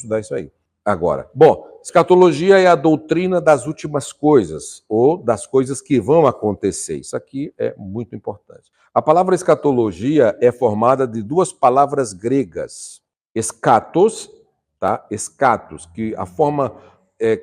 estudar isso aí agora. Bom, escatologia é a doutrina das últimas coisas, ou das coisas que vão acontecer. Isso aqui é muito importante. A palavra escatologia é formada de duas palavras gregas. Eschatos, tá? Eschatos, que a forma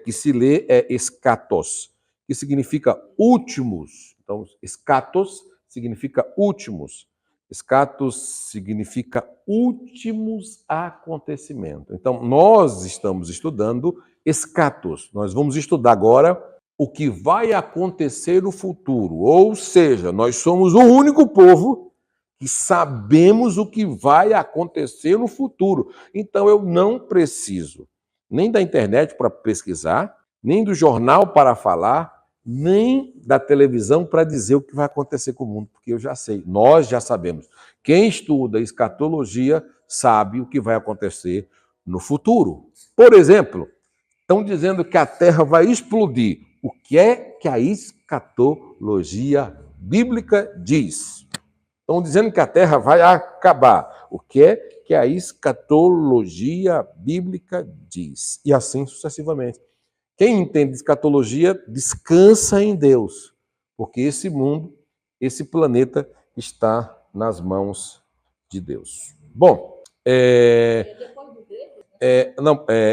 que se lê é eschatos, que significa últimos. Então, eschatos significa últimos. Eschatos significa últimos acontecimentos. Então, nós estamos estudando eschatos. Nós vamos estudar agora o que vai acontecer no futuro. Ou seja, nós somos o único povo que sabemos o que vai acontecer no futuro. Então, eu não preciso nem da internet para pesquisar, nem do jornal para falar, nem da televisão para dizer o que vai acontecer com o mundo, porque eu já sei, nós já sabemos. Quem estuda escatologia sabe o que vai acontecer no futuro. Por exemplo, estão dizendo que a Terra vai explodir. O que é que a escatologia bíblica diz? Estão dizendo que a Terra vai acabar. O que é que a escatologia bíblica diz? E assim sucessivamente. Quem entende escatologia descansa em Deus, porque esse mundo, esse planeta está nas mãos de Deus. Bom,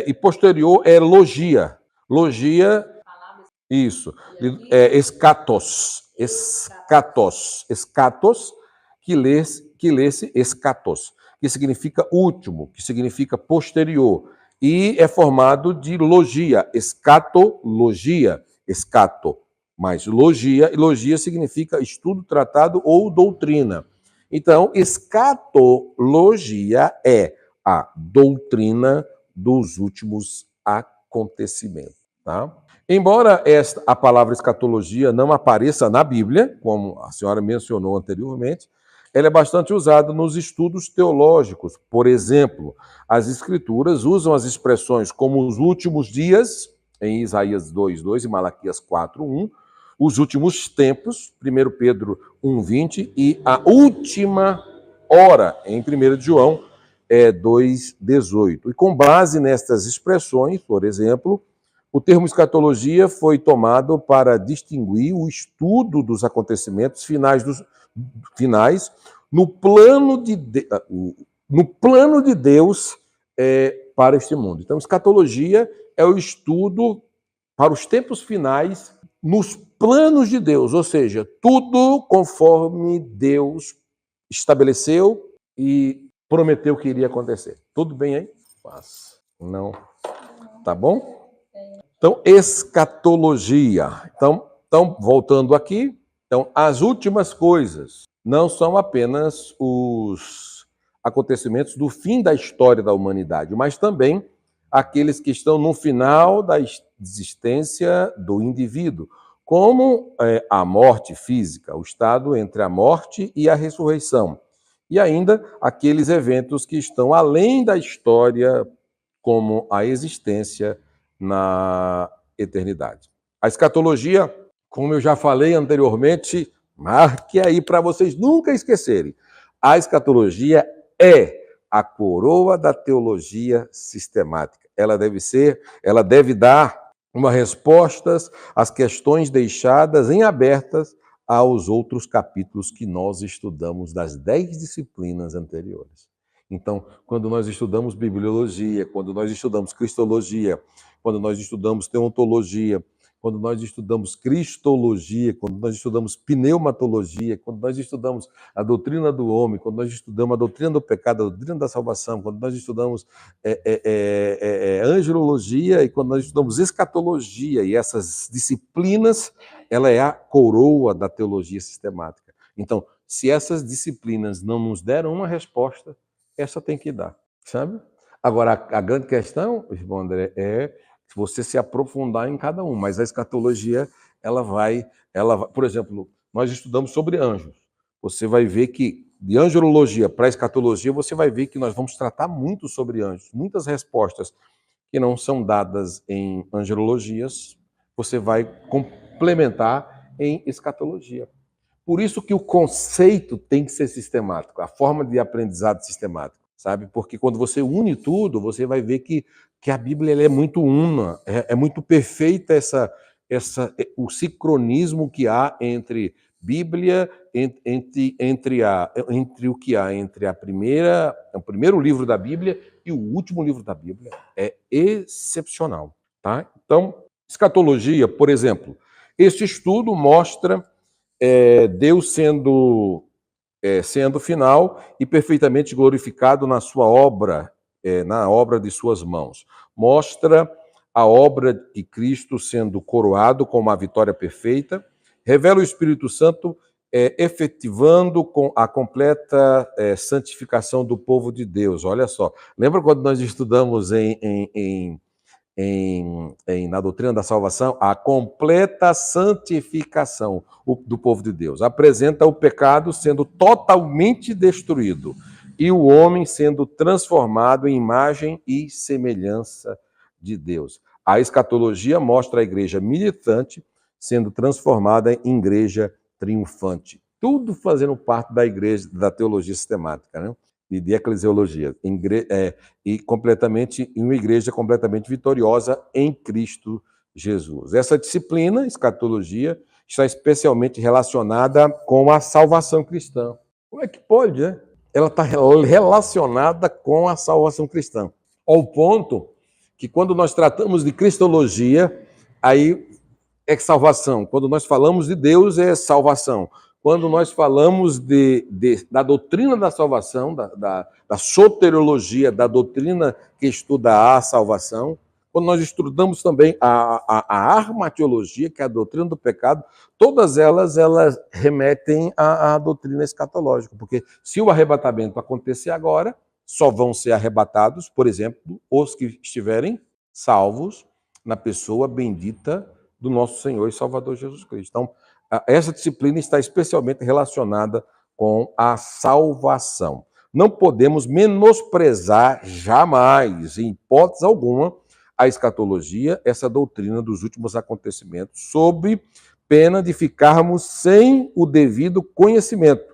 e posterior é logia. Logia, isso, escatos, que lê-se escatos, que significa último, que significa posterior. E é formado de logia, escatologia, escato, mais logia, e logia significa estudo, tratado ou doutrina. Então, escatologia é a doutrina dos últimos acontecimentos. Tá? Embora a palavra escatologia não apareça na Bíblia, como a senhora mencionou anteriormente, ela é bastante usada nos estudos teológicos. Por exemplo, as Escrituras usam as expressões como os últimos dias, em Isaías 2:2 e Malaquias 4:1, os últimos tempos, 1 Pedro 1:20, e a última hora, em 1 João 2:18. E com base nestas expressões, por exemplo, o termo escatologia foi tomado para distinguir o estudo dos acontecimentos finais no plano de Deus para este mundo. Então, escatologia é o estudo para os tempos finais nos planos de Deus, ou seja, tudo conforme Deus estabeleceu e prometeu que iria acontecer. Tudo bem aí? Mas não. Tá bom? Então, escatologia. Então, voltando aqui, então, as últimas coisas não são apenas os acontecimentos do fim da história da humanidade, mas também aqueles que estão no final da existência do indivíduo, como a morte física, o estado entre a morte e a ressurreição, e ainda aqueles eventos que estão além da história, como a existência na eternidade. A escatologia, como eu já falei anteriormente, marque aí para vocês nunca esquecerem. A escatologia é a coroa da teologia sistemática. Ela deve dar uma resposta às questões deixadas em abertas aos outros capítulos que nós estudamos das 10 disciplinas anteriores. Então, quando nós estudamos bibliologia, quando nós estudamos cristologia, quando nós estudamos teontologia, quando nós estudamos cristologia, quando nós estudamos pneumatologia, quando nós estudamos a doutrina do homem, quando nós estudamos a doutrina do pecado, a doutrina da salvação, quando nós estudamos angelologia e quando nós estudamos escatologia, e essas disciplinas, ela é a coroa da teologia sistemática. Então, se essas disciplinas não nos deram uma resposta, essa tem que dar, sabe? Agora, a grande questão, irmão André, é você se aprofundar em cada um, mas a escatologia, ela vai, por exemplo, nós estudamos sobre anjos. Você vai ver que, de angelologia para escatologia, você vai ver que nós vamos tratar muito sobre anjos. Muitas respostas que não são dadas em angelologias, você vai complementar em escatologia. Por isso que o conceito tem que ser sistemático, a forma de aprendizado sistemático, sabe? Porque quando você une tudo, você vai ver que que a Bíblia ela é muito una, é muito perfeita o sincronismo que há entre Bíblia, entre o que há entre o primeiro livro da Bíblia e o último livro da Bíblia. É excepcional, tá? Então, escatologia, por exemplo, este estudo mostra Deus sendo final e perfeitamente glorificado na sua obra, na obra de suas mãos. Mostra a obra de Cristo sendo coroado com uma vitória perfeita, revela o Espírito Santo efetivando com a completa santificação do povo de Deus. Olha só, lembra quando nós estudamos na doutrina da salvação, a completa santificação do povo de Deus. Apresenta o pecado sendo totalmente destruído e o homem sendo transformado em imagem e semelhança de Deus. A escatologia mostra a igreja militante sendo transformada em igreja triunfante. Tudo fazendo parte da igreja, da teologia sistemática, né? E de eclesiologia, e completamente em uma igreja completamente vitoriosa em Cristo Jesus. Essa disciplina, escatologia, está especialmente relacionada com a salvação cristã. Como é que pode, né? Ela está relacionada com a salvação cristã, ao ponto que quando nós tratamos de cristologia, aí é salvação. Quando nós falamos de Deus, é salvação. Quando nós falamos da doutrina da salvação, da soteriologia, da doutrina que estuda a salvação, quando nós estudamos também a armatiologia, que é a doutrina do pecado, todas elas remetem à doutrina escatológica, porque se o arrebatamento acontecer agora, só vão ser arrebatados, por exemplo, os que estiverem salvos na pessoa bendita do nosso Senhor e Salvador Jesus Cristo. Então, essa disciplina está especialmente relacionada com a salvação. Não podemos menosprezar jamais, em hipótese alguma, a escatologia, essa doutrina dos últimos acontecimentos, sob pena de ficarmos sem o devido conhecimento.